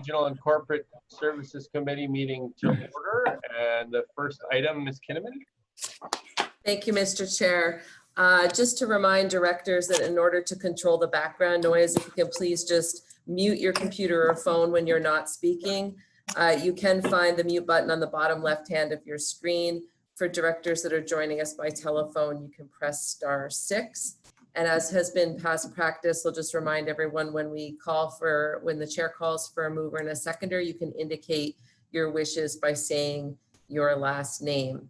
Regional and Corporate Services Committee meeting to order. And the first item, Ms. Kinnaman. Thank you, Mr. Chair. Just to remind directors that in order to control the background noise, if you can please just mute your computer or phone when you're not speaking. You can find the mute button on the bottom left hand of your screen. For directors that are joining us by telephone, you can press *6. And as has been past practice, we'll just remind everyone when the chair calls for a mover and a seconder, you can indicate your wishes by saying your last name.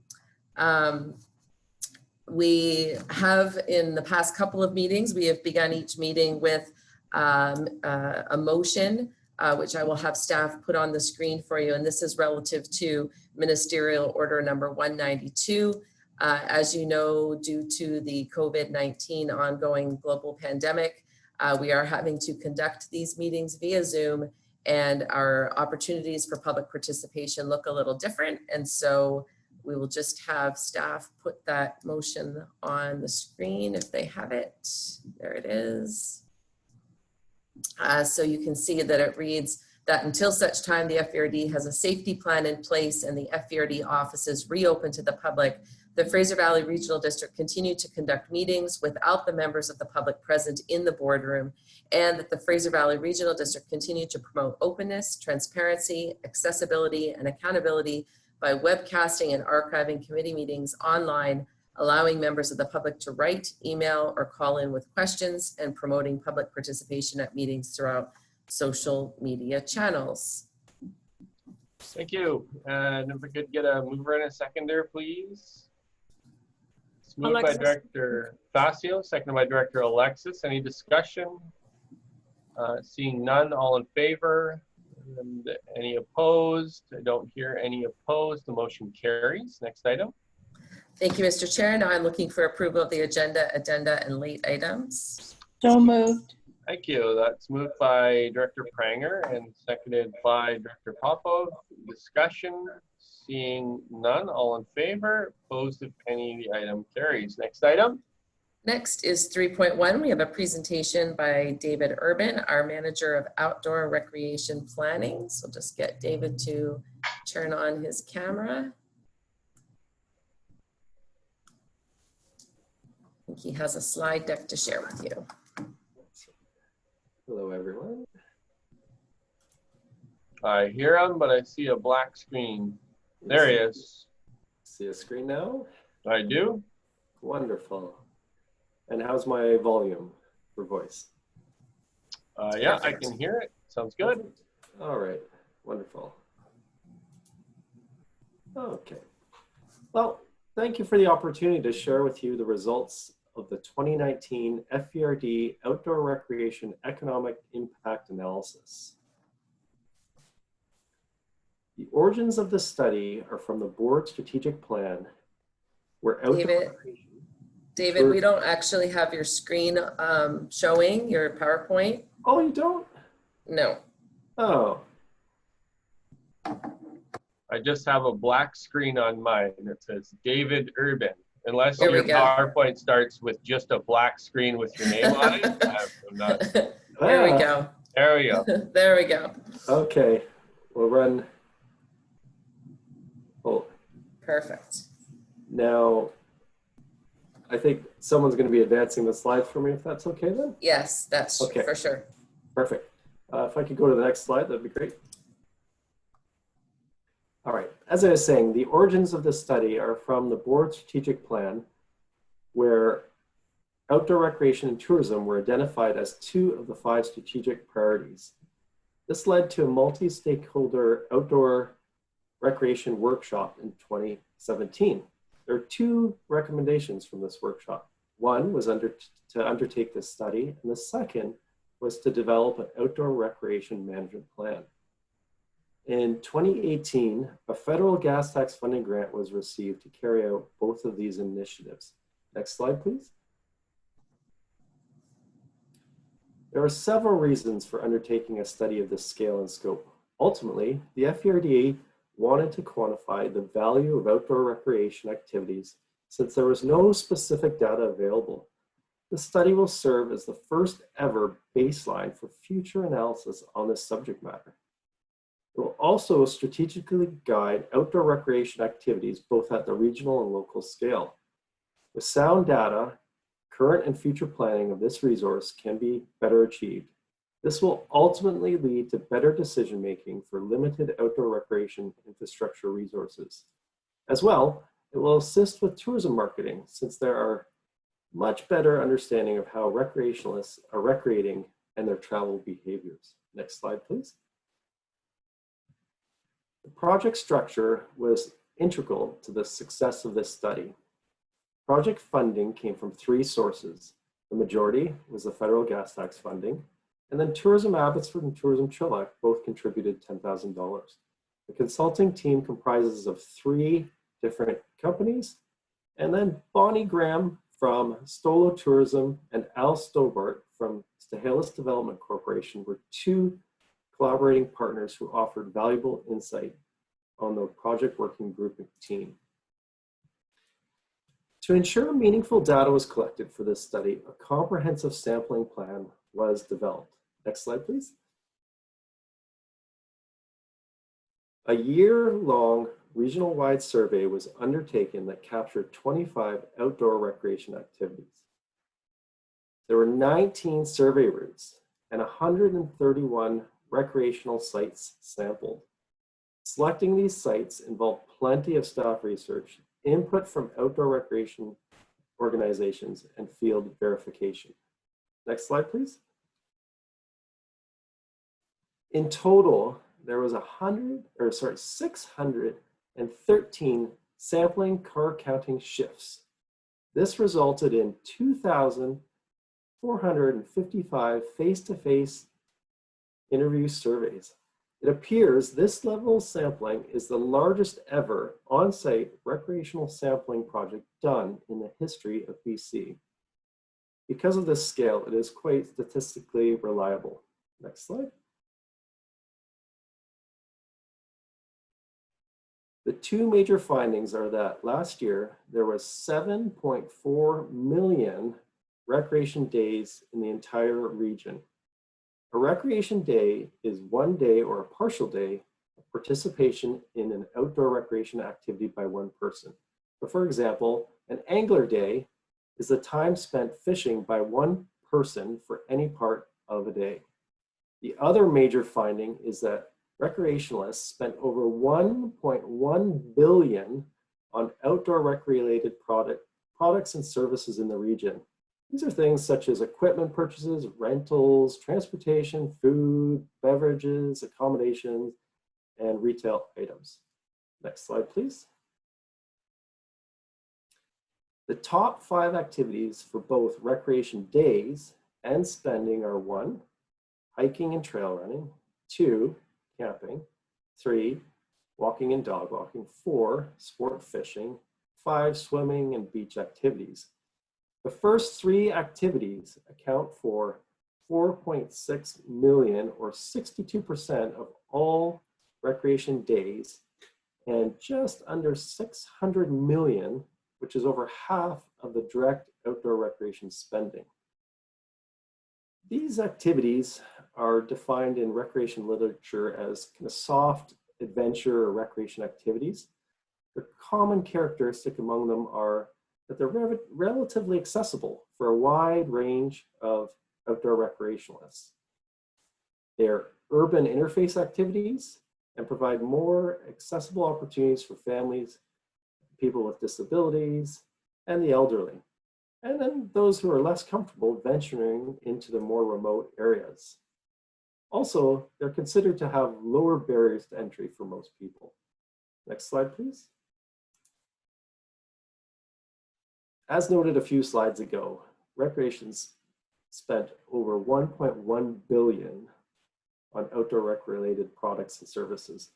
We have, in the past couple of meetings, we have begun each meeting with a motion, which I will have staff put on the screen for you. And this is relative to Ministerial Order number 192. As you know, due to the COVID-19 ongoing global pandemic, we are having to conduct these meetings via Zoom, and our opportunities for public participation look a little different. And so we will just have staff put that motion on the screen if they have it. There it is. So you can see that it reads that until such time the FERD has a safety plan in place and the FERD offices reopen to the public, the Fraser Valley Regional District continued to conduct meetings without the members of the public present in the boardroom, and that the Fraser Valley Regional District continued to promote openness, transparency, accessibility, and accountability by webcasting and archiving committee meetings online, allowing members of the public to write, email, or call in with questions, and promoting public participation at meetings throughout social media channels. Thank you. And if we could get a mover and a seconder, please. It's moved by Director Facio, seconded by Director Alexis. Any discussion? Seeing none, all in favor? And any opposed? I don't hear any opposed. The motion carries. Next item. Thank you, Mr. Chair. Now I'm looking for approval of the agenda, and late items. So moved. Thank you. That's moved by Director Pranger and seconded by Director Popov. Discussion, seeing none, all in favor, opposed if any, the item carries. Next item. Next is 3.1. We have a presentation by David Urban, our Manager of Outdoor Recreation Planning. So just get David to turn on his camera. I think he has a slide deck to share with you. Hello, everyone. I hear him, but I see a black screen. There he is. See a screen now? I do. Wonderful. And how's my volume for voice? Yeah, I can hear it. Sounds good. All right. Wonderful. Okay. Well, thank you for the opportunity to share with you the results of the 2019 FERD Outdoor Recreation Economic Impact Analysis. The origins of the study are from the board strategic plan, where outdoor David, we don't actually have your screen showing your PowerPoint. Oh, you don't? No. Oh. I just have a black screen on mine that says David Urban. Unless There your we go. PowerPoint starts with just a black screen with your name on it. I'm not. There we go. There we go. There we go. Okay. We'll run. Oh. Perfect. Now, I think someone's going to be advancing the slides for me, if that's okay then? Yes, that's Okay. for sure. Perfect. If I could go to the next slide, that'd be great. All right, as I was saying, the origins of this study are from the board strategic plan, where outdoor recreation and tourism were identified as 2 of the 5 strategic priorities. This led to a multi-stakeholder outdoor recreation workshop in 2017. There are 2 recommendations from this workshop. One was to undertake this study, and the second was to develop an outdoor recreation management plan. In 2018, a federal gas tax funding grant was received to carry out both of these initiatives. Next slide, please. There are several reasons for undertaking a study of this scale and scope. Ultimately, the FERDA wanted to quantify the value of outdoor recreation activities since there was no specific data available. The study will serve as the first ever baseline for future analysis on this subject matter. It will also strategically guide outdoor recreation activities both at the regional and local scale. With sound data, current and future planning of this resource can be better achieved. This will ultimately lead to better decision-making for limited outdoor recreation infrastructure resources. As well, it will assist with tourism marketing since there are much better understanding of how recreationalists are recreating and their travel behaviors. Next slide, please. The project structure was integral to the success of this study. Project funding came from three sources. The majority was the federal gas tax funding, and then Tourism Abbotsford and Tourism Chilliwack both contributed $10,000. The consulting team comprises of three different companies, and then Bonnie Graham from Stolo Tourism and Al Stobart from Stahelis Development Corporation were two collaborating partners who offered valuable insight on the project working group team. To ensure meaningful data was collected for this study, a comprehensive sampling plan was developed. Next slide, please. A year-long regional-wide survey was undertaken that captured 25 outdoor recreation activities. There were 19 survey routes and 131 recreational sites sampled. Selecting these sites involved plenty of staff research, input from outdoor recreation organizations, and field verification. Next slide, please. In total, there was 613 sampling car counting shifts. This resulted in 2,455 face-to-face interview surveys. It appears this level of sampling is the largest ever on-site recreational sampling project done in the history of BC. Because of this scale, it is quite statistically reliable. Next slide. The two major findings are that last year, there was 7.4 million recreation days in the entire region. A recreation day is one day or a partial day of participation in an outdoor recreation activity by one person. So for example, an angler day is the time spent fishing by one person for any part of a day. The other major finding is that recreationalists spent over $1.1 billion on outdoor rec-related products and services in the region. These are things such as equipment purchases, rentals, transportation, food, beverages, accommodations, and retail items. Next slide, please. The top 5 activities for both recreation days and spending are 1, hiking and trail running, 2, camping, 3, walking and dog walking, 4, sport fishing, 5, swimming and beach activities. The first 3 activities account for 4.6 million or 62% of all recreation days and just under 600 million, which is over half of the direct outdoor recreation spending. These activities are defined in recreation literature as kind of soft adventure or recreation activities. The common characteristic among them are that they're relatively accessible for a wide range of outdoor recreationalists. They're urban interface activities and provide more accessible opportunities for families, people with disabilities, and the elderly, and then those who are less comfortable venturing into the more remote areas. Also, they're considered to have lower barriers to entry for most people. Next slide, please. As noted a few slides ago, recreation's spent over 1.1 billion on outdoor rec-related products and services.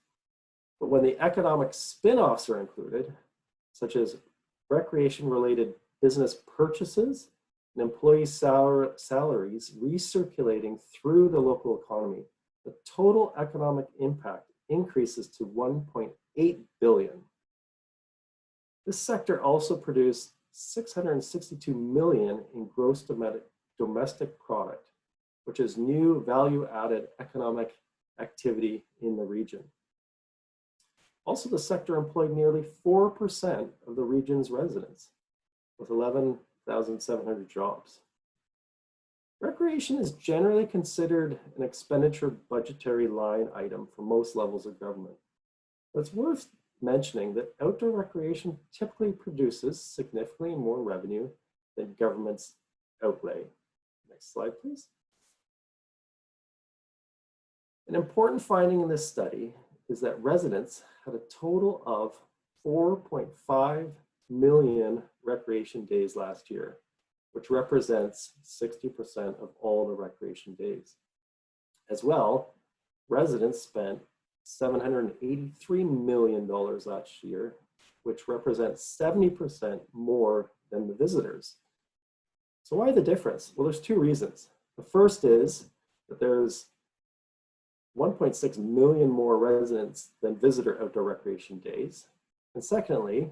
But when the economic spin-offs are included, such as recreation-related business purchases and employee salaries recirculating through the local economy, the total economic impact increases to 1.8 billion. This sector also produced 662 million in gross domestic product, which is new value-added economic activity in the region. Also, the sector employed nearly 4% of the region's residents, with 11,700 jobs. Recreation is generally considered an expenditure budgetary line item for most levels of government. But it's worth mentioning that outdoor recreation typically produces significantly more revenue than government's outlay. Next slide, please. An important finding in this study is that residents had a total of 4.5 million recreation days last year, which represents 60% of all the recreation days. As well, residents spent $783 million last year, which represents 70% more than the visitors. So why the difference? Well, there's two reasons. The first is that there's 1.6 million more residents than visitor outdoor recreation days. And secondly,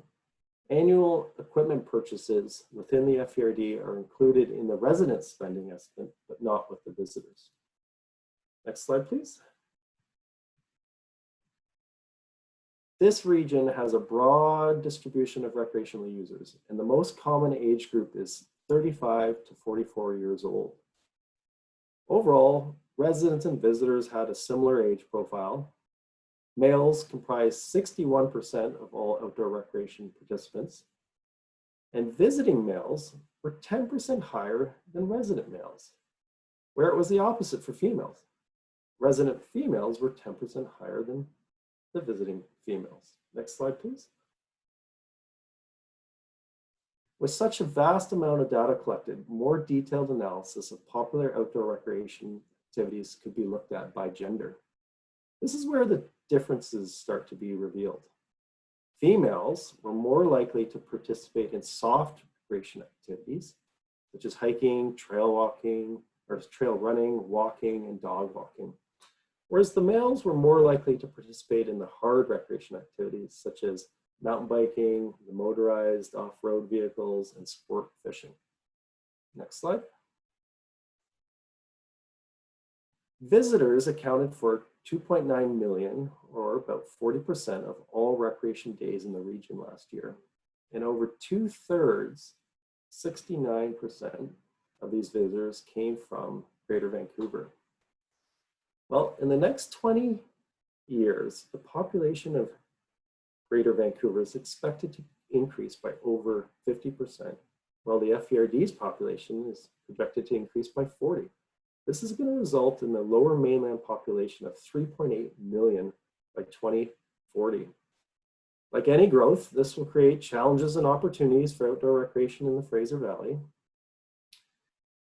annual equipment purchases within the FERD are included in the resident spending estimate, but not with the visitors. Next slide, please. This region has a broad distribution of recreational users, and the most common age group is 35 to 44 years old. Overall, residents and visitors had a similar age profile. Males comprised 61% of all outdoor recreation participants, and visiting males were 10% higher than resident males, where it was the opposite for females. Resident females were 10% higher than the visiting females. Next slide, please. With such a vast amount of data collected, more detailed analysis of popular outdoor recreation activities could be looked at by gender. This is where the differences start to be revealed. Females were more likely to participate in soft recreation activities, such as hiking, trail walking, or trail running, walking, and dog walking. Whereas the males were more likely to participate in the hard recreation activities, such as mountain biking, the motorized off-road vehicles, and sport fishing. Next slide. Visitors accounted for 2.9 million, or about 40% of all recreation days in the region last year. And over 2/3, 69% of these visitors came from Greater Vancouver. Well, in the next 20 years, the population of Greater Vancouver is expected to increase by over 50%, while the FERD's population is projected to increase by 40%. This is going to result in the lower mainland population of 3.8 million by 2040. Like any growth, this will create challenges and opportunities for outdoor recreation in the Fraser Valley.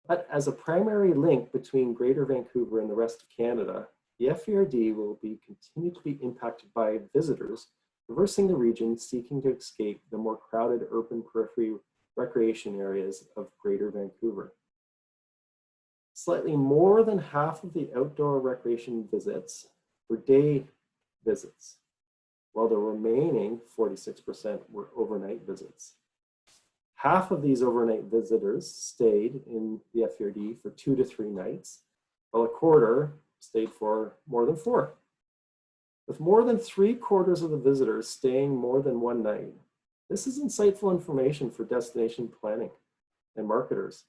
But as a primary link between Greater Vancouver and the rest of Canada, the FERD will continue to be impacted by visitors traversing the region seeking to escape the more crowded urban periphery recreation areas of Greater Vancouver. Slightly more than half of the outdoor recreation visits were day visits, while the remaining 46% were overnight visits. Half of these overnight visitors stayed in the FERD for 2 to 3 nights, while a quarter stayed for more than 4. With more than 3/4 of the visitors staying more than 1 night, this is insightful information for destination planning and marketers,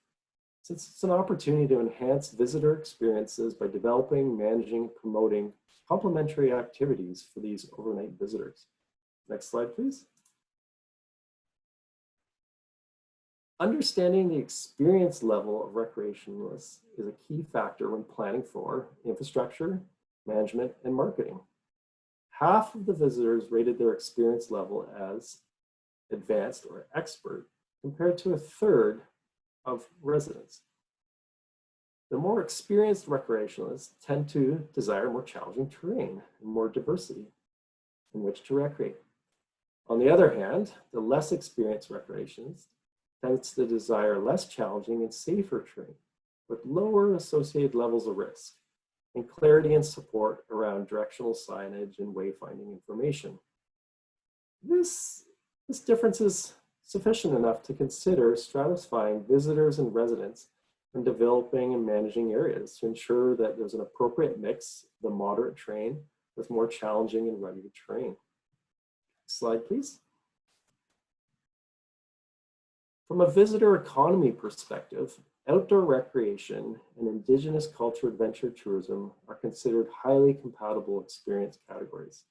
since it's an opportunity to enhance visitor experiences by developing, managing, and promoting complementary activities for these overnight visitors. Next slide, please. Understanding the experience level of recreationalists is a key factor when planning for infrastructure, management, and marketing. Half of the visitors rated their experience level as advanced or expert, compared to 1/3 of residents. The more experienced recreationalists tend to desire more challenging terrain and more diversity in which to recreate. On the other hand, the less experienced recreationist tends to desire less challenging and safer terrain with lower associated levels of risk and clarity and support around directional signage and wayfinding information. This difference is sufficient enough to consider stratifying visitors and residents when developing and managing areas to ensure that there's an appropriate mix of the moderate terrain with more challenging and rugged terrain. Slide, please. From a visitor economy perspective, outdoor recreation and Indigenous culture adventure tourism are considered highly compatible experience categories.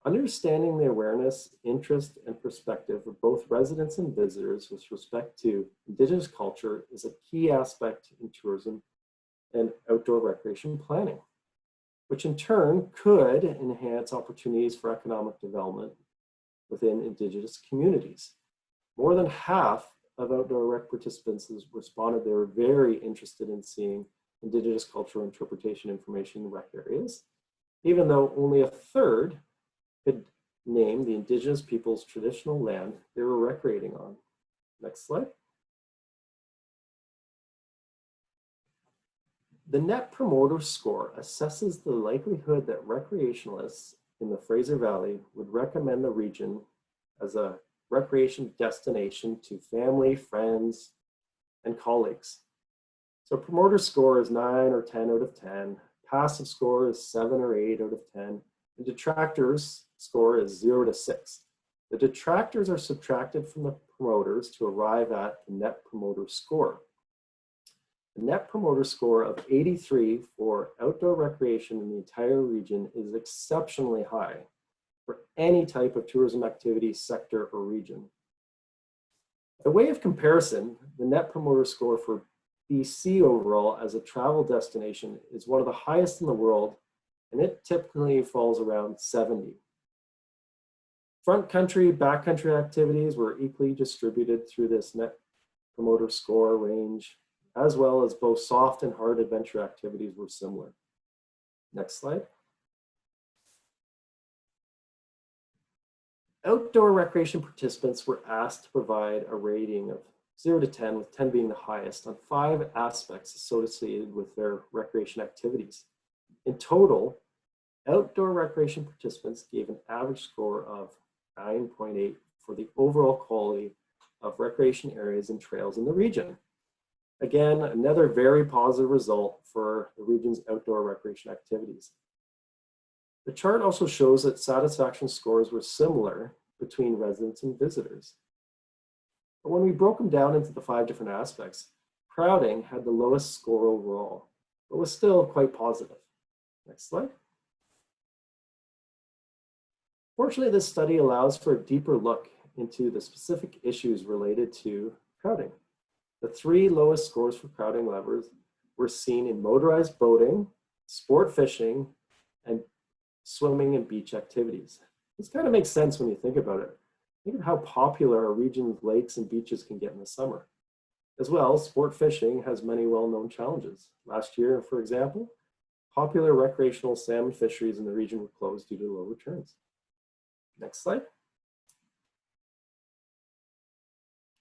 Understanding the awareness, interest, and perspective of both residents and visitors with respect to Indigenous culture is a key aspect in tourism and outdoor recreation planning, which in turn could enhance opportunities for economic development within Indigenous communities. More than half of outdoor rec participants responded they were very interested in seeing Indigenous cultural interpretation information in rec areas, even though only a third could name the Indigenous people's traditional land they were recreating on. Next slide. The Net Promoter Score assesses the likelihood that recreationalists in the Fraser Valley would recommend the region as a recreation destination to family, friends, and colleagues. So promoter score is 9 or 10 out of 10. Passive score is 7 or 8 out of 10. And detractors score is 0 to 6. The detractors are subtracted from the promoters to arrive at the net promoter score. The net promoter score of 83 for outdoor recreation in the entire region is exceptionally high for any type of tourism activity, sector, or region. By way of comparison, the net promoter score for BC overall as a travel destination is one of the highest in the world, and it typically falls around 70. Front country, backcountry activities were equally distributed through this net promoter score range, as well as both soft and hard adventure activities were similar. Next slide. Outdoor recreation participants were asked to provide a rating of 0 to 10, with 10 being the highest, on 5 aspects associated with their recreation activities. In total, outdoor recreation participants gave an average score of 9.8 for the overall quality of recreation areas and trails in the region. Again, another very positive result for the region's outdoor recreation activities. The chart also shows that satisfaction scores were similar between residents and visitors. But when we broke them down into the 5 different aspects, crowding had the lowest score overall, but was still quite positive. Next slide. Fortunately, this study allows for a deeper look into the specific issues related to crowding. The 3 lowest scores for crowding levels were seen in motorized boating, sport fishing, and swimming and beach activities. This kind of makes sense when you think about it. Think of how popular our region's lakes and beaches can get in the summer. As well, sport fishing has many well-known challenges. Last year, for example, popular recreational salmon fisheries in the region were closed due to low returns. Next slide.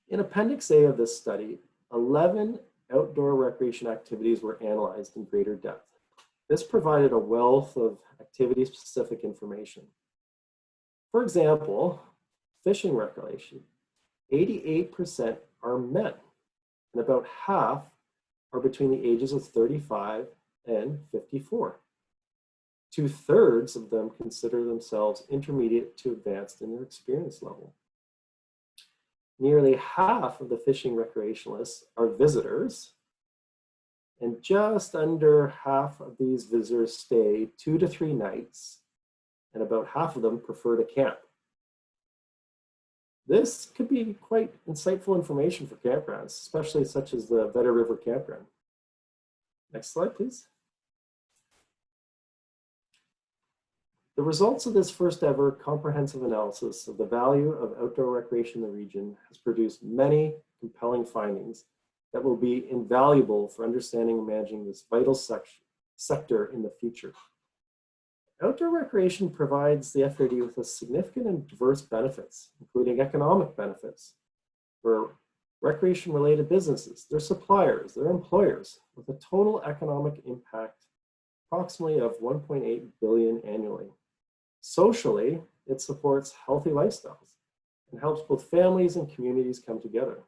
In Appendix A of this study, 11 outdoor recreation activities were analyzed in greater depth. This provided a wealth of activity-specific information. For example, fishing recreation, 88% are men, and about half are between the ages of 35 and 54. 2/3 of them consider themselves intermediate to advanced in their experience level. Nearly half of the fishing recreationalists are visitors, and just under half of these visitors stay 2 to 3 nights, and about half of them prefer to camp. This could be quite insightful information for campgrounds, especially such as the Vedder River Campground. Next slide, please. The results of this first ever comprehensive analysis of the value of outdoor recreation in the region has produced many compelling findings that will be invaluable for understanding and managing this vital sector in the future. Outdoor recreation provides the FRD with a significant and diverse benefits, including economic benefits for recreation-related businesses, their suppliers, their employers, with a total economic impact approximately of 1.8 billion annually. Socially, it supports healthy lifestyles and helps both families and communities come together.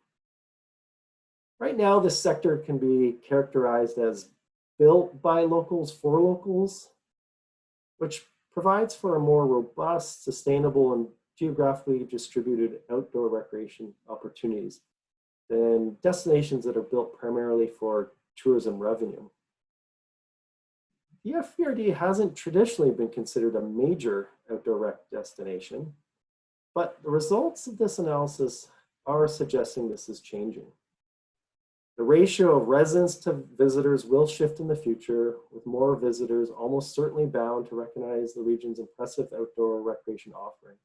Right now, this sector can be characterized as built by locals for locals, which provides for a more robust, sustainable, and geographically distributed outdoor recreation opportunities than destinations that are built primarily for tourism revenue. The FVRD hasn't traditionally been considered a major outdoor rec destination, but the results of this analysis are suggesting this is changing. The ratio of residents to visitors will shift in the future, with more visitors almost certainly bound to recognize the region's impressive outdoor recreation offering.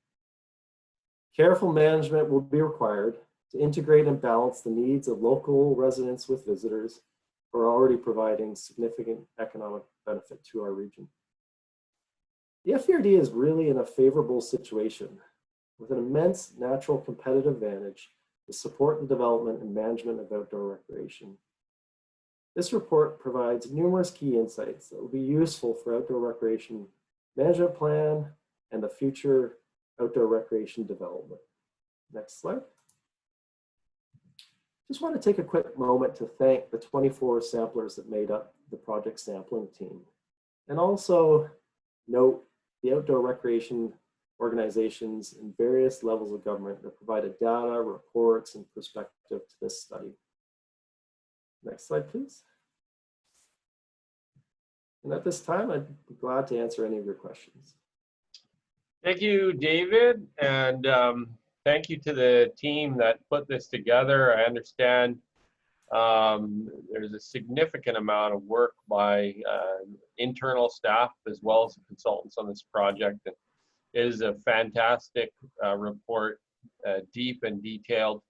Careful management will be required to integrate and balance the needs of local residents with visitors who are already providing significant economic benefit to our region. The FVRD is really in a favorable situation with an immense natural competitive advantage to support the development and management of outdoor recreation. This report provides numerous key insights that will be useful for outdoor recreation management plan and the future outdoor recreation development. Next slide. Just want to take a quick moment to thank the 24 samplers that made up the project sampling team, and also note the outdoor recreation organizations in various levels of government that provided data, reports, and perspective to this study. Next slide, please. And at this time, I'd be glad to answer any of your questions. Thank you, David, and thank you to the team that put this together. I understand there's a significant amount of work by internal staff as well as the consultants on this project. It is a fantastic report, deep and detailed.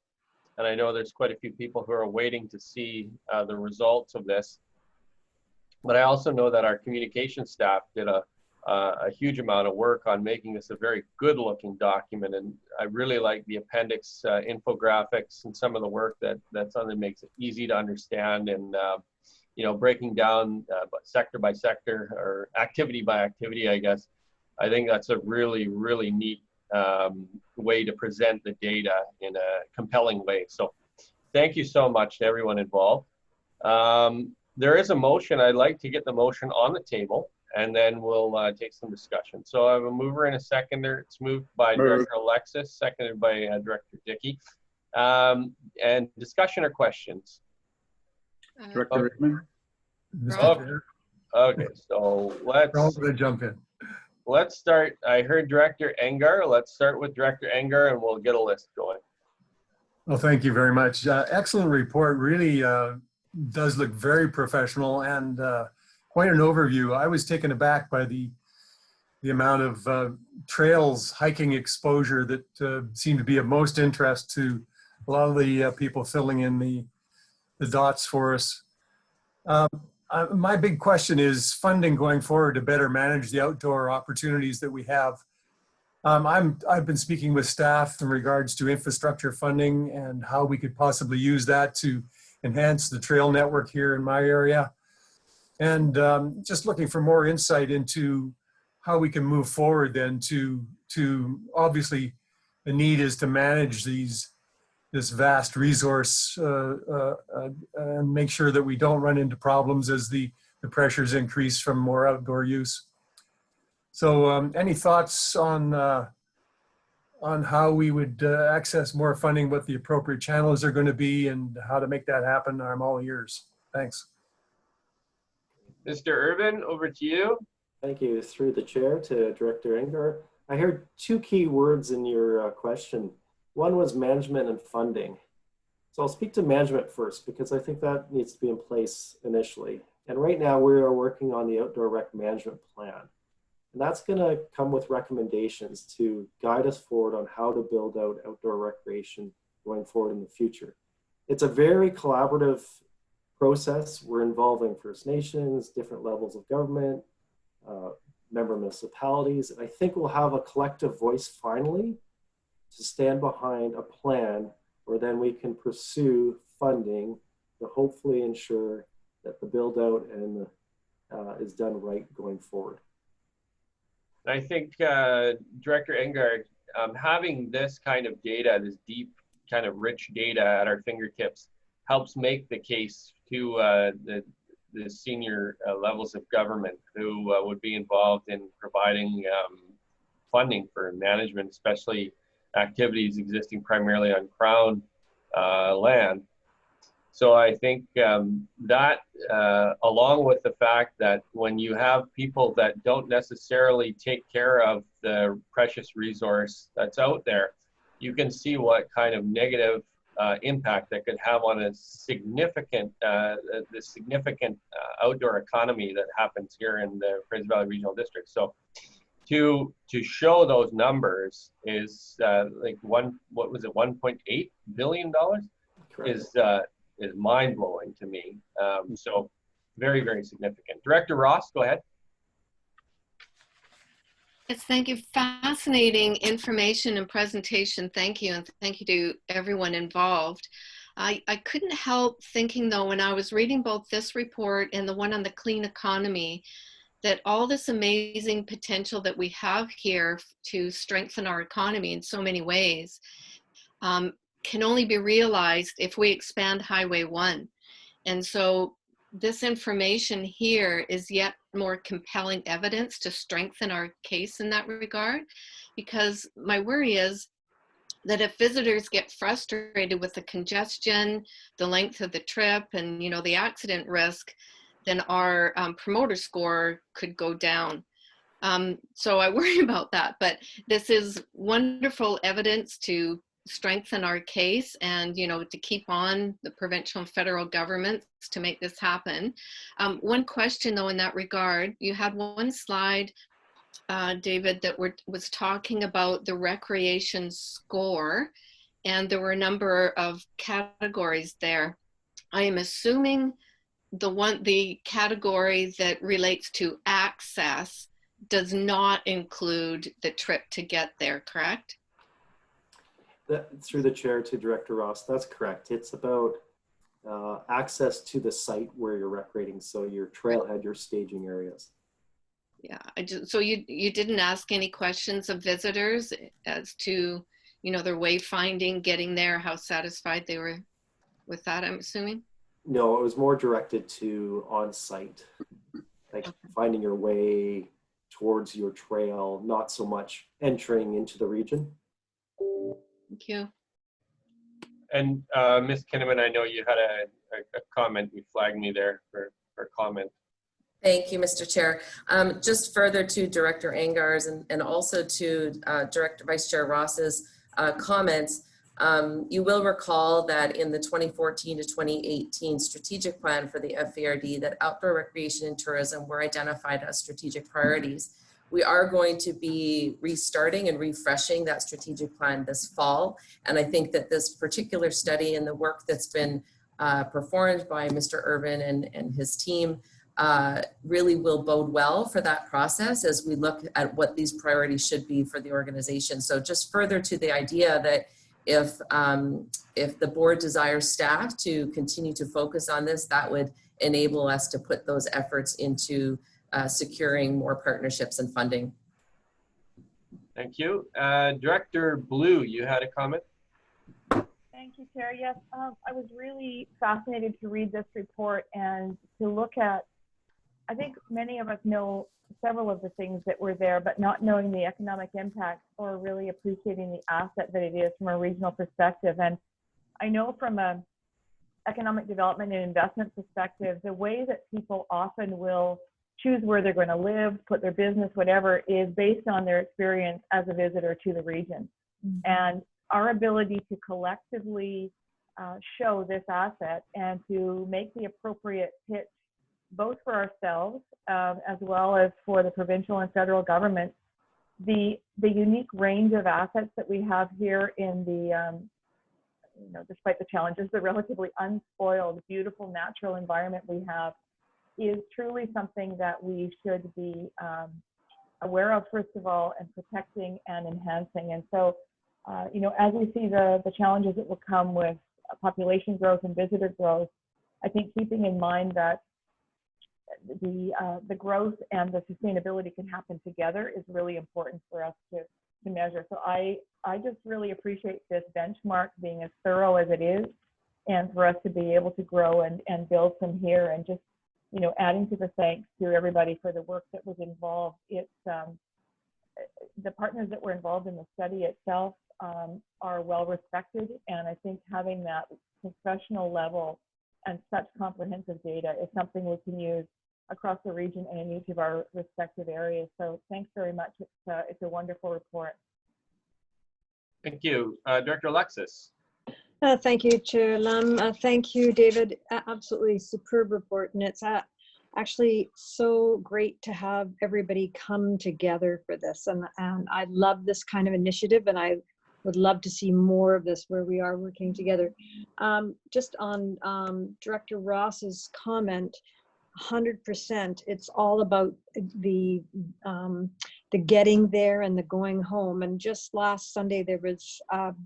And I know there's quite a few people who are waiting to see the results of this. But I also know that our communication staff did a huge amount of work on making this a very good looking document. And I really like the appendix infographics and some of the work that's on it makes it easy to understand, and you know, breaking down sector by sector or activity by activity, I guess. I think that's a really, really neat way to present the data in a compelling way. So thank you so much to everyone involved. There is a motion. I'd like to get the motion on the table, and then we'll take some discussion. So I have a mover and a seconder. It's moved by Director Alexis, seconded by Director Dickey. And discussion or questions? Director Rickman. Okay, so let's jump in. Let's start. I heard Director Engar. Let's start with Director Engar, and we'll get a list going. Well, thank you very much. Excellent report. Really does look very professional and quite an overview. I was taken aback by the amount of trails hiking exposure that seemed to be of most interest to a lot of the people filling in the dots for us. My big question is funding going forward to better manage the outdoor opportunities that we have. I've been speaking with staff in regards to infrastructure funding and how we could possibly use that to enhance the trail network here in my area. And just looking for more insight into how we can move forward then to obviously the need is to manage this vast resource and make sure that we don't run into problems as the pressures increase from more outdoor use. So any thoughts on how we would access more funding, what the appropriate channels are going to be, and how to make that happen? I'm all ears. Thanks. Mr. Urban, over to you. Thank you. Through the chair to Director Engar. I heard two key words in your question. One was management and funding. So I'll speak to management first because I think that needs to be in place initially. And right now we are working on the outdoor rec management plan. And that's going to come with recommendations to guide us forward on how to build out outdoor recreation going forward in the future. It's a very collaborative process. We're involving First Nations, different levels of government, member municipalities. And I think we'll have a collective voice finally to stand behind a plan where then we can pursue funding to hopefully ensure that the build out and is done right going forward. I think Director Engar, having this kind of data, this deep kind of rich data at our fingertips helps make the case to the senior levels of government who would be involved in providing funding for management, especially activities existing primarily on Crown land. So I think that, along with the fact that when you have people that don't necessarily take care of the precious resource that's out there, you can see what kind of negative impact that could have on a significant, the significant outdoor economy that happens here in the Fraser Valley Regional District. So to show those numbers is like what was it, $1.8 billion is mind-blowing to me. So very, very significant. Director Ross, go ahead. Yes, thank you. Fascinating information and presentation. Thank you. And thank you to everyone involved. I couldn't help thinking, though, when I was reading both this report and the one on the clean economy, that all this amazing potential that we have here to strengthen our economy in so many ways can only be realized if we expand Highway 1. And so this information here is yet more compelling evidence to strengthen our case in that regard, because my worry is that if visitors get frustrated with the congestion, the length of the trip, and the accident risk, then our promoter score could go down. So I worry about that, but this is wonderful evidence to strengthen our case and to keep on the provincial and federal governments to make this happen. One question though in that regard, you had one slide, David, that was talking about the recreation score, and there were a number of categories there. I am assuming the category that relates to access does not include the trip to get there, correct? Through the chair to Director Ross, that's correct. It's about access to the site where you're recreating, so your trailhead, your staging areas. Yeah, so you didn't ask any questions of visitors as to their wayfinding, getting there, how satisfied they were with that, I'm assuming? No, it was more directed to on-site, like finding your way towards your trail, not so much entering into the region. Thank you. And Ms. Kinnaman, I know you had a comment. You flagged me there for comment. Thank you, Mr. Chair. Just further to Director Angar's and also to Director Vice Chair Ross's comments, you will recall that in the 2014 to 2018 strategic plan for the FVRD, that outdoor recreation and tourism were identified as strategic priorities. We are going to be restarting and refreshing that strategic plan this fall. And I think that this particular study and the work that's been performed by Mr. Urban and his team really will bode well for that process as we look at what these priorities should be for the organization. So just further to the idea that if the board desires staff to continue to focus on this, that would enable us to put those efforts into securing more partnerships and funding. Thank you. Director Blue, you had a comment? Thank you, Chair. Yes, I was really fascinated to read this report and to look at, I think many of us know several of the things that were there, but not knowing the economic impact or really appreciating the asset that it is from a regional perspective. And I know from a economic development and investment perspective, the way that people often will choose where they're going to live, put their business, whatever, is based on their experience as a visitor to the region. And our ability to collectively show this asset and to make the appropriate pitch, both for ourselves as well as for the provincial and federal government, the unique range of assets that we have here in the, despite the challenges, the relatively unspoiled, beautiful natural environment we have, is truly something that we should be aware of, first of all, and protecting and enhancing. And so, as we see the challenges that will come with population growth and visitor growth, I think keeping in mind that the growth and the sustainability can happen together is really important for us to measure. So I just really appreciate this benchmark being as thorough as it is, and for us to be able to grow and build from here. And just, you know, adding to the thanks to everybody for the work that was involved. It's the partners that were involved in the study itself are well respected, and I think having that professional level and such comprehensive data is something we can use across the region and in each of our respective areas. So thanks very much. It's a wonderful report. Thank you. Director Alexis. Thank you, Chair Lam. Thank you, David. Absolutely superb report. And it's actually so great to have everybody come together for this. And I love this kind of initiative, and I would love to see more of this where we are working together. Just on Director Ross's comment, 100%, it's all about the getting there and the going home. And just last Sunday, there was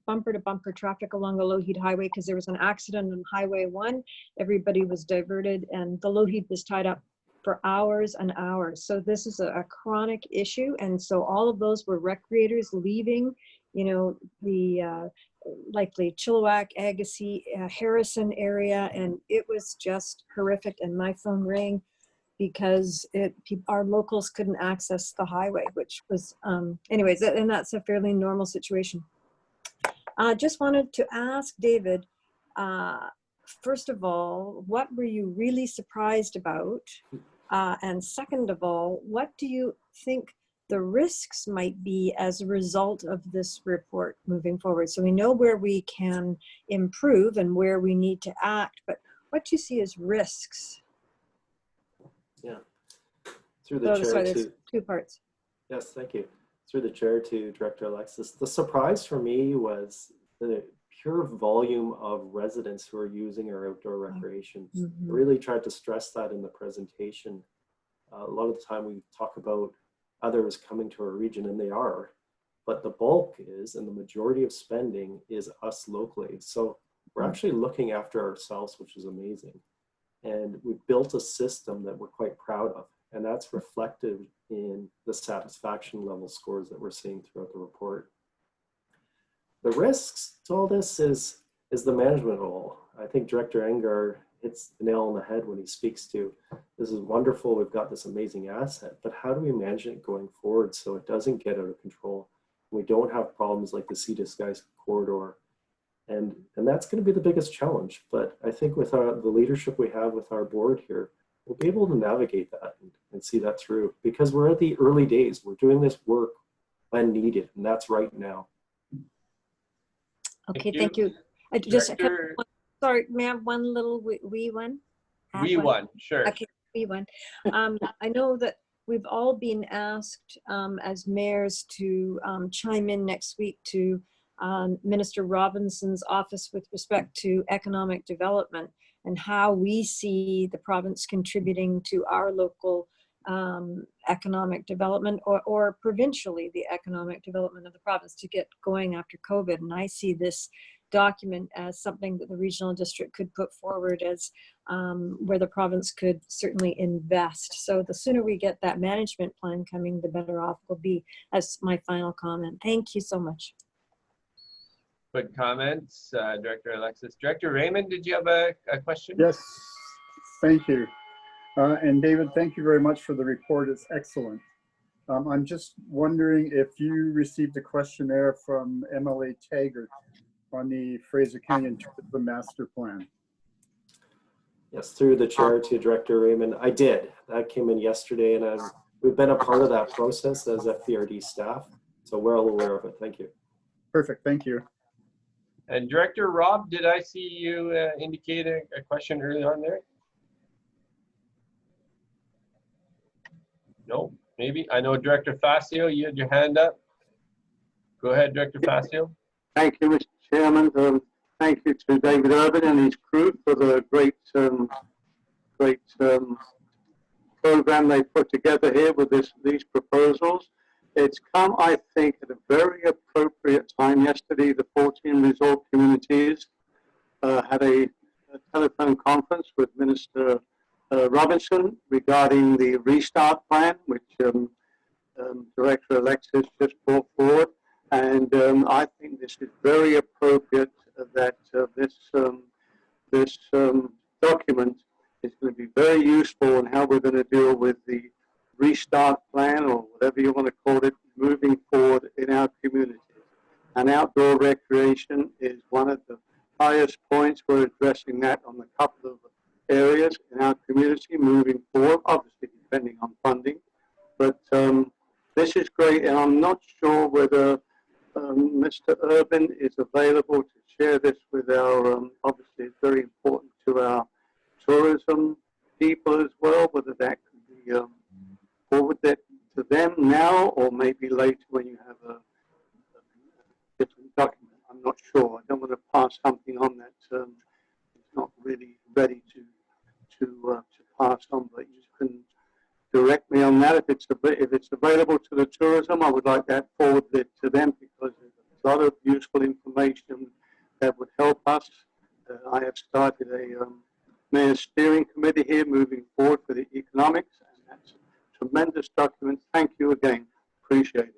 bumper to bumper traffic along the Lougheed Highway because there was an accident on Highway 1. Everybody was diverted, and the Lougheed was tied up for hours and hours. So this is a chronic issue. And so all of those were recreators leaving, you know, the likely Chilliwack, Agassiz, Harrison area, and it was just horrific. And my phone rang because our locals couldn't access the highway, which was, anyways, and that's a fairly normal situation. I just wanted to ask David, first of all, what were you really surprised about? And second of all, what do you think the risks might be as a result of this report moving forward? So we know where we can improve and where we need to act, but what do you see as risks? Yeah, through the chair there's two parts. Yes, thank you. Through the chair to Director Alexis. The surprise for me was the pure volume of residents who are using our outdoor recreation. Mm-hmm. I really tried to stress that in the presentation. A lot of the time we talk about others coming to our region, and they are, but the bulk is, and the majority of spending is us locally. So we're actually looking after ourselves, which is amazing. And we've built a system that we're quite proud of, and that's reflected in the satisfaction level scores that we're seeing throughout the report. The risks to all this is the management role. I think Director Engar hits the nail on the head when he speaks to, this is wonderful, we've got this amazing asset, but how do we manage it going forward so it doesn't get out of control? We don't have problems like the Sea to Skies corridor. And that's going to be the biggest challenge. But I think with the leadership we have with our board here, we'll be able to navigate that and see that through, because we're at the early days. We're doing this work when needed, and that's right now. Okay, thank you. Sorry, may I have one little wee one? Wee one, sure. Okay, wee one. I know that we've all been asked as mayors to chime in next week to Minister Robinson's office with respect to economic development and how we see the province contributing to our local economic development or provincially the economic development of the province to get going after COVID. And I see this document as something that the regional district could put forward as where the province could certainly invest. So the sooner we get that management plan coming, the better off we'll be. As my final comment. Thank you so much. Good comments, Director Alexis. Director Raymond, did you have a question? Yes, thank you. And David, thank you very much for the report. It's excellent. I'm just wondering if you received a questionnaire from MLA Taggart on the Fraser Canyon Tourism Master Plan. Yes, through the chair to Director Raymond, I did. That came in yesterday, and we've been a part of that process as FDRD staff, so we're all aware of it. Thank you. Perfect, thank you. And Director Rob, did I see you indicate a question early on there? No, maybe. I know Director Facio, you had your hand up. Go ahead, Director Facio. Thank you, Mr. Chairman. Thank you to David Urban and his crew for the great program they put together here with these proposals. It's come, I think, at a very appropriate time. Yesterday, the 14 resort communities had a telephone conference with Minister Robinson regarding the restart plan, which Director Alexis just brought forward. And I think this is very appropriate that this this document is going to be very useful in how we're going to deal with the restart plan, or whatever you want to call it, moving forward in our community. And outdoor recreation is one of the highest points. We're addressing that on a couple of areas in our community moving forward, obviously depending on funding. But this is great, and I'm not sure whether Mr. Urban is available to share this with our, obviously it's very important to our tourism people as well, whether that could be forwarded to them now or maybe later when you have a different document. I'm not sure. I don't want to pass something on that is not really ready to pass on, but you can direct me on that. If it's available to the tourism, I would like that forwarded to them because there's a lot of useful information that would help us. I have started a mayor's steering committee here moving forward for the economics, and that's a tremendous document. Thank you again. Appreciate it.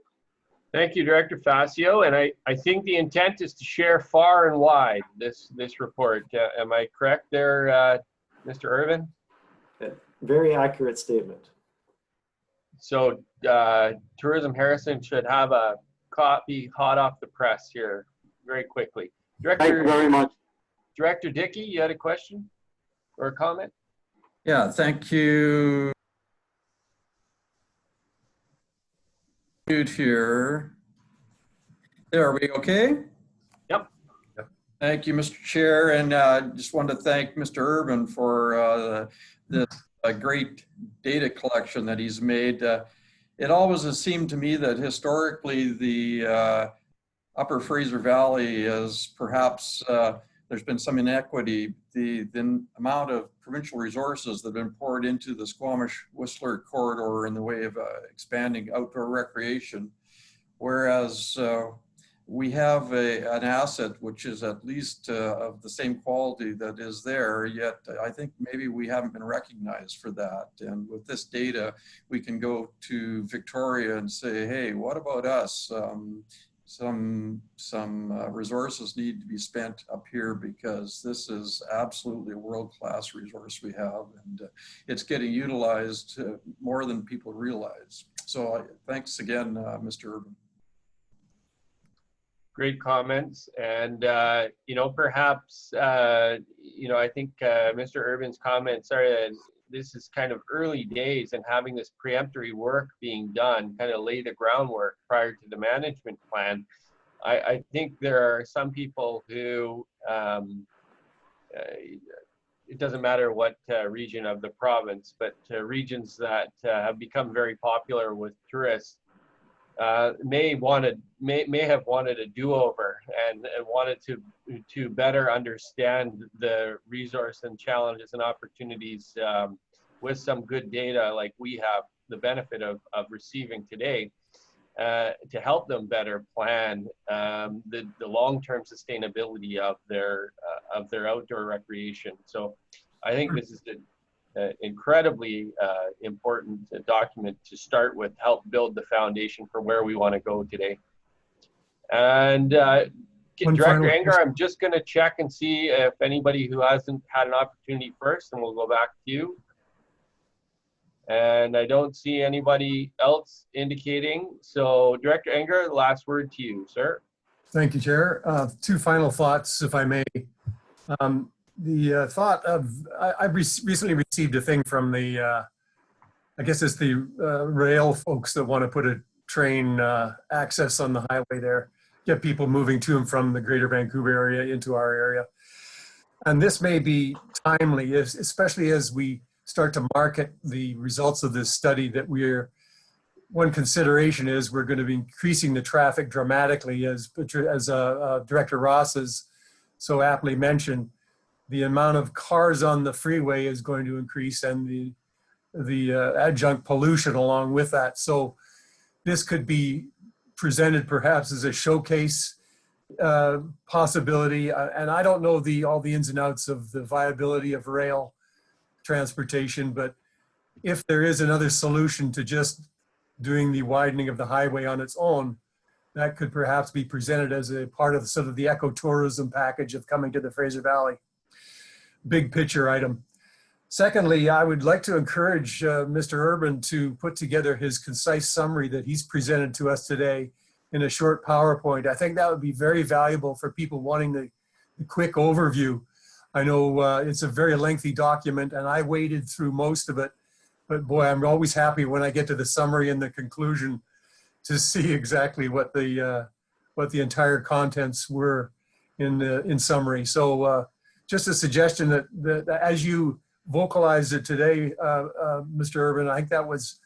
Thank you, Director Facio. And I think the intent is to share far and wide this report. Am I correct there, Mr. Irvin? Very accurate statement. So Tourism Harrison should have a copy hot off the press here very quickly. Thank you very much. Director Dickey, you had a question or a comment? Yeah, thank you. Here. There, are we okay? Yep. Thank you, Mr. Chair, and just wanted to thank Mr. Urban for this great data collection that he's made. It always has seemed to me that historically the Upper Fraser Valley is perhaps, there's been some inequity. The amount of provincial resources that have been poured into the Squamish-Whistler corridor in the way of expanding outdoor recreation, whereas we have an asset which is at least of the same quality that is there, yet I think maybe we haven't been recognized for that. And with this data, we can go to Victoria and say, hey, what about us? Some resources need to be spent up here because this is absolutely a world-class resource we have, and it's getting utilized more than people realize. So thanks again, Mr. Urban. Great comments. And, you know, perhaps, you know, I think Mr. Urban's comments are that this is kind of early days, and having this preemptory work being done kind of lay the groundwork prior to the management plan. I think there are some people who, it doesn't matter what region of the province, but regions that have become very popular with tourists may have wanted a do-over and wanted to better understand the resource and challenges and opportunities with some good data like we have the benefit of receiving today to help them better plan the long-term sustainability of their outdoor recreation. So I think this is an incredibly important document to start with, help build the foundation for where we want to go today. And Director Anger, I'm just going to check and see if anybody who hasn't had an opportunity first, and we'll go back to you. And I don't see anybody else indicating. So Director Anger, the last word to you, sir. Thank you, Chair. Two final thoughts, if I may. The thought of, I've recently received a thing from the, I guess it's the rail folks that want to put a train access on the highway there, get people moving to and from the greater Vancouver area into our area. And this may be timely, especially as we start to market the results of this study, that one consideration is we're going to be increasing the traffic dramatically, as Director Ross has so aptly mentioned. The amount of cars on the freeway is going to increase, and the adjunct pollution along with that. So this could be presented perhaps as a showcase possibility. And I don't know all the ins and outs of the viability of rail transportation, but if there is another solution to just doing the widening of the highway on its own, that could perhaps be presented as a part of sort of the ecotourism package of coming to the Fraser Valley. big picture item. Secondly, I would like to encourage Mr. Urban to put together his concise summary that he's presented to us today in a short PowerPoint. I think that would be very valuable for people wanting the quick overview. I know it's a very lengthy document and I waded through most of it, but boy, I'm always happy when I get to the summary and the conclusion to see exactly what the entire contents were in summary. So just a suggestion that as you vocalized it today, Mr. Urban, I think that was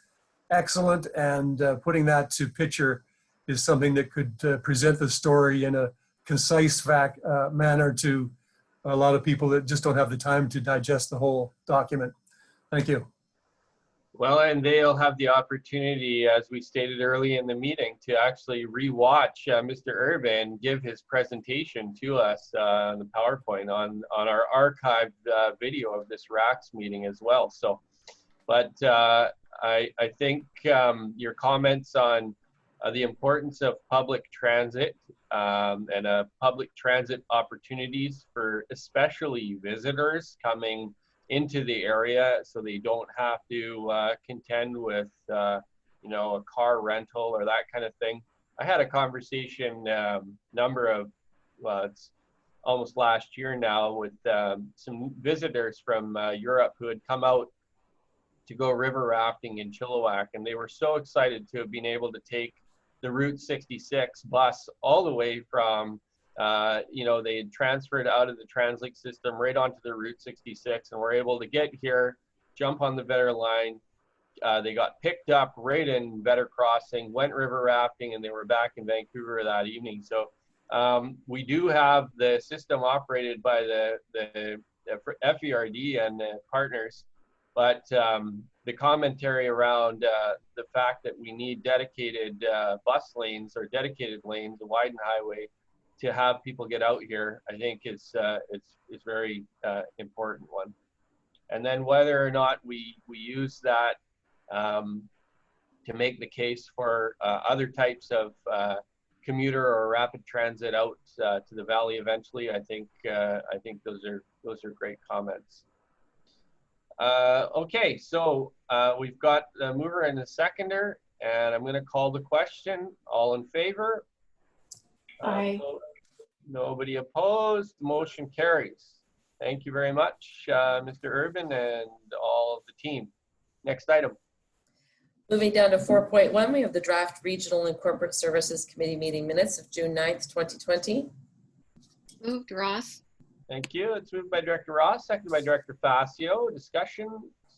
excellent, and putting that to picture is something that could present the story in a concise manner to a lot of people that just don't have the time to digest the whole document. Thank you. Well, and they'll have the opportunity, as we stated early in the meeting, to actually rewatch Mr. Urban give his presentation to us on the PowerPoint on our archived video of this RACS meeting as well. So, but I think your comments on the importance of public transit and public transit opportunities for especially visitors coming into the area, so they don't have to contend with you know, a car rental or that kind of thing. I had a conversation it's almost last year now with some visitors from Europe who had come out to go river rafting in Chilliwack, and they were so excited to have been able to take the Route 66 bus all the way from you know, they had transferred out of the TransLink system right onto the Route 66 and were able to get here, jump on the Vetter line. They got picked up right in Vetter Crossing, went river rafting, and they were back in Vancouver that evening. So we do have the system operated by the FERD and the partners, but the commentary around the fact that we need dedicated bus lanes or dedicated lanes, a widened highway, to have people get out here, I think it's very important one. And then whether or not we use that to make the case for other types of commuter or rapid transit out to the valley eventually, I think those are great comments. Okay, so we've got the mover and the seconder, and I'm going to call the question. All in favor? Aye. Nobody opposed. Motion carries. Thank you very much, Mr. Urban and all of the team. Next item. Moving down to 4.1, we have the draft Regional and Corporate Services Committee meeting minutes of June 9th, 2020. Moved, Ross. Thank you. It's moved by Director Ross, seconded by Director Facio. Discussion.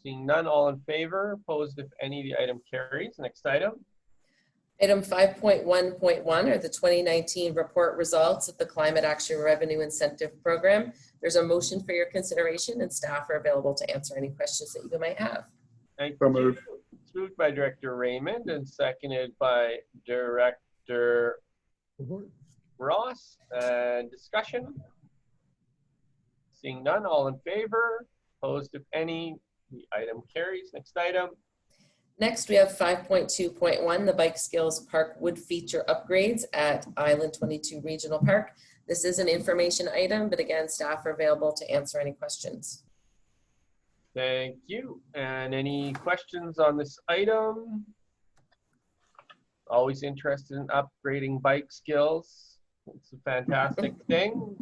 Seeing none, all in favor. Opposed, if any, the item carries. Next item. Item 5.1.1 are the 2019 report results of the Climate Action Revenue Incentive Program. There's a motion for your consideration, and staff are available to answer any questions that you might have. Thank you. It's moved by Director Raymond and seconded by Director Ross. And discussion. Seeing none, all in favor. Opposed, if any, the item carries. Next item. Next, we have 5.2.1, the Bike Skills Park wood feature upgrades at Island 22 Regional Park. This is an information item, but again, staff are available to answer any questions. Thank you. And any questions on this item? Always interested in upgrading bike skills. It's a fantastic thing.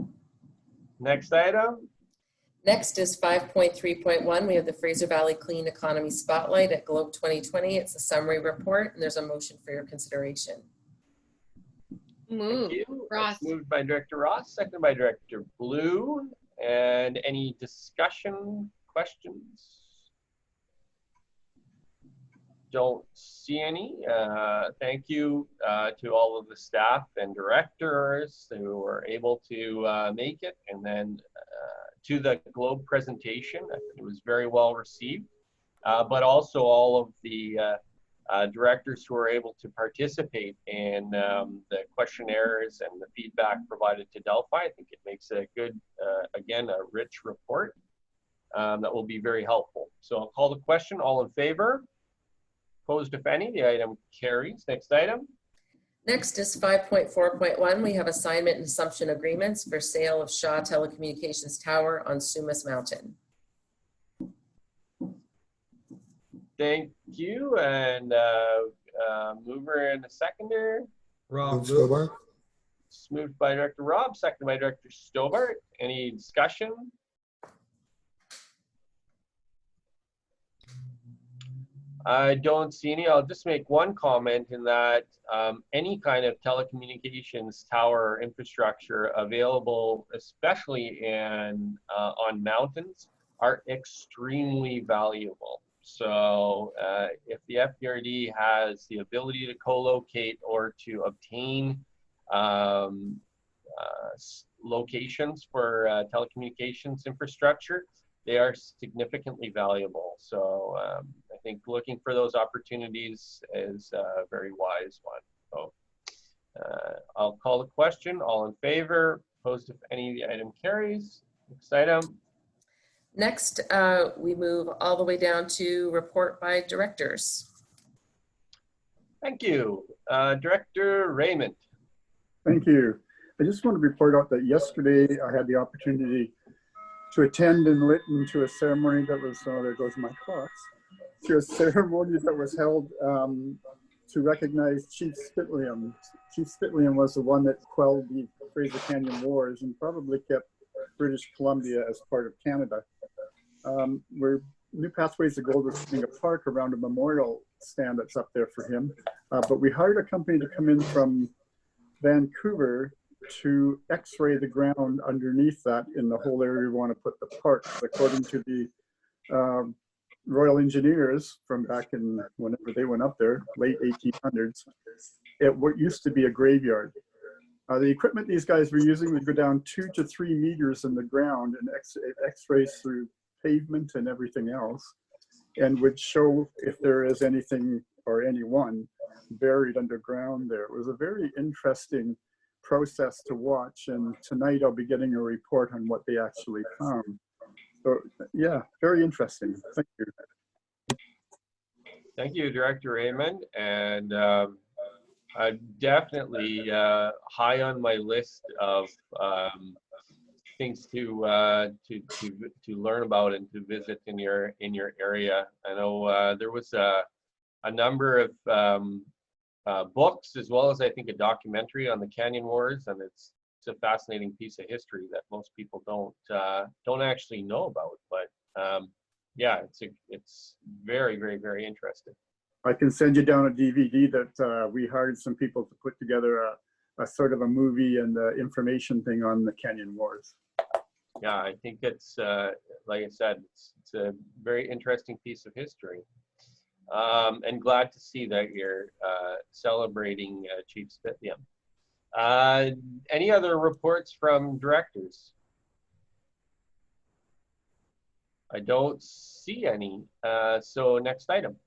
Next item. Next is 5.3.1. We have the Fraser Valley Clean Economy Spotlight at Globe 2020. It's a summary report, and there's a motion for your consideration. Moved. Ross. Moved by Director Ross, seconded by Director Blue. And any discussion, questions? Don't see any. Thank you to all of the staff and directors who were able to make it, and then to the Globe presentation. It was very well received, but also all of the directors who were able to participate in the questionnaires and the feedback provided to Delphi. I think it makes a good, again, a rich report that will be very helpful. So I'll call the question. All in favor? Opposed, if any, the item carries. Next item. Next is 5.4.1. We have assignment and assumption agreements for sale of Shaw Telecommunications Tower on Sumas Mountain. Thank you. And mover and a seconder. Rob Stobart. It's moved by Director Rob, seconded by Director Stobart. Any discussion? I don't see any. I'll just make one comment in that any kind of telecommunications tower infrastructure available, especially in on mountains, are extremely valuable. So if the FPRD has the ability to co-locate or to obtain locations for telecommunications infrastructure, they are significantly valuable. So I think looking for those opportunities is a very wise one. So I'll call the question. All in favor? Opposed if any, the item carries. Next item. Next, we move all the way down to report by directors. Thank you. Director Raymond. Thank you. I just want to report out that yesterday I had the opportunity to attend and listen to a ceremony that was, oh, there goes my clocks, to a ceremony that was held to recognize Chief Spitliam. Chief Spitliam was the one that quelled the Fraser Canyon Wars and probably kept British Columbia as part of Canada. We're New Pathways of Gold is putting a park around a memorial stand that's up there for him. But we hired a company to come in from Vancouver to x-ray the ground underneath that in the whole area we want to put the park. According to the Royal Engineers from back in whenever they went up there, late 1800s, it used to be a graveyard. The equipment these guys were using would go down 2 to 3 meters in the ground and x-rays through pavement and everything else, and would show if there is anything or anyone buried underground there. It was a very interesting process to watch, and tonight I'll be getting a report on what they actually found. So yeah, very interesting. Thank you. Thank you, Director Raymond. And definitely high on my list of things to learn about and to visit in your area. I know there was a number of books, as well as I think a documentary on the Canyon Wars, and it's a fascinating piece of history that most people don't actually know about. But yeah, it's very, very, very interesting. I can send you down a DVD that we hired some people to put together a sort of a movie and information thing on the Canyon Wars. Yeah, I think it's like I said, it's a very interesting piece of history. And glad to see that you're celebrating Chief Spitliam. Any other reports from directors? I don't see any. So next item.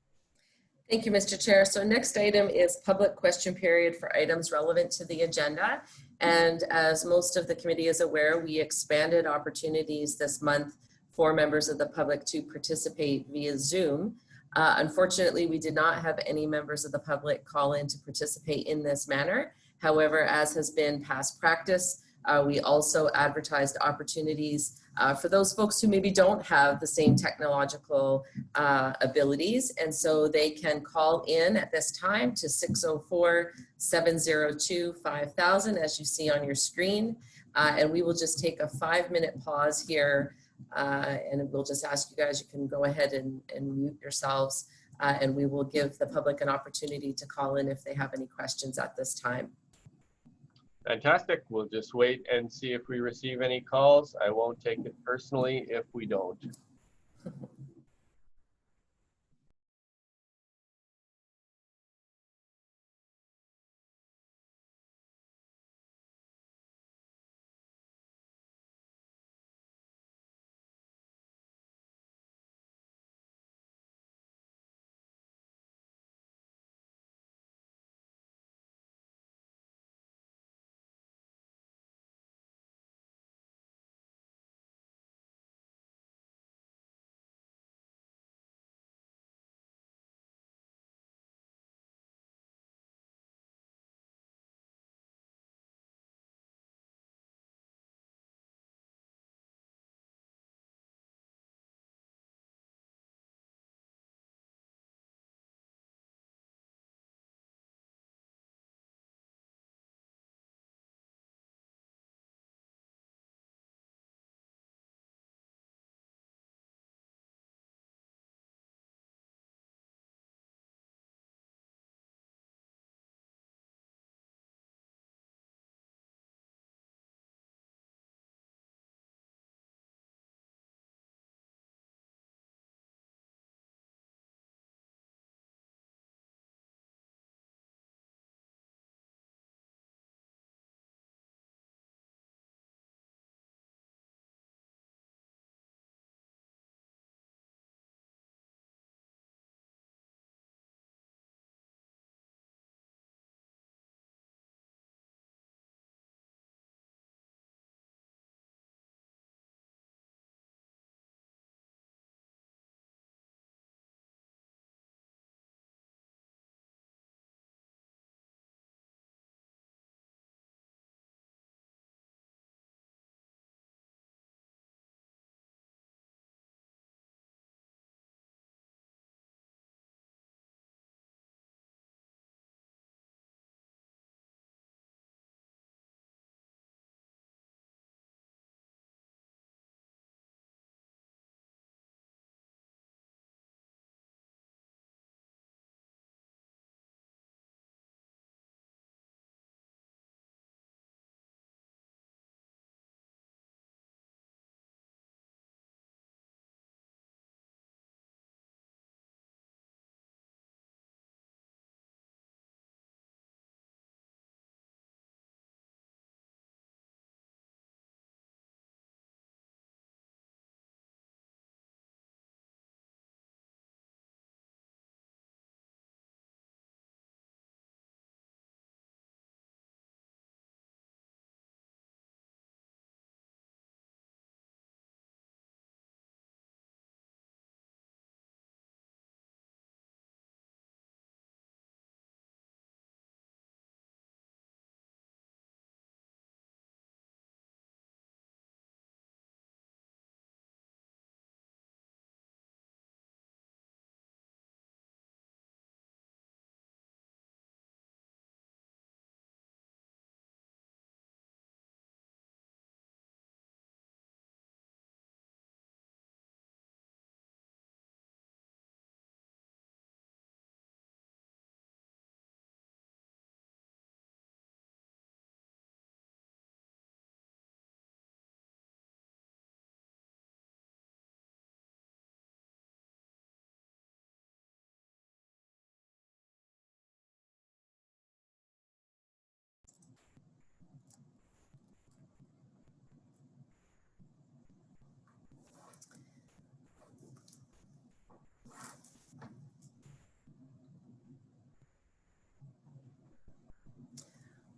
Thank you, Mr. Chair. So next item is public question period for items relevant to the agenda. And as most of the committee is aware, we expanded opportunities this month for members of the public to participate via Zoom. Unfortunately, we did not have any members of the public call in to participate in this manner. However, as has been past practice, we also advertised opportunities for those folks who maybe don't have the same technological abilities. And so they can call in at this time to 604-702-5000, as you see on your screen. And we will just take a 5-minute pause here. And we'll just ask you guys, you can go ahead and mute yourselves, and we will give the public an opportunity to call in if they have any questions at this time. Fantastic. We'll just wait and see if we receive any calls. I won't take it personally if we don't.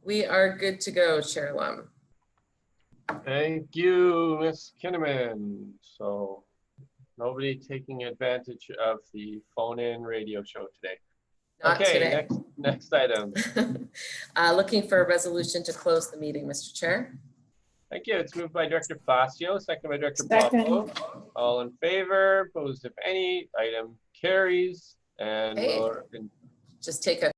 We are good to go, Chair Lum. Thank you, Ms. Kinnaman. So nobody taking advantage of the phone-in radio show today. Not Okay, today. next item. Looking for a resolution to close the meeting, Mr. Chair. Thank you. It's moved by Director Fazio, second by Director Second. Popo. All in favor, opposed if any, item carries. And Okay. we'll Just take a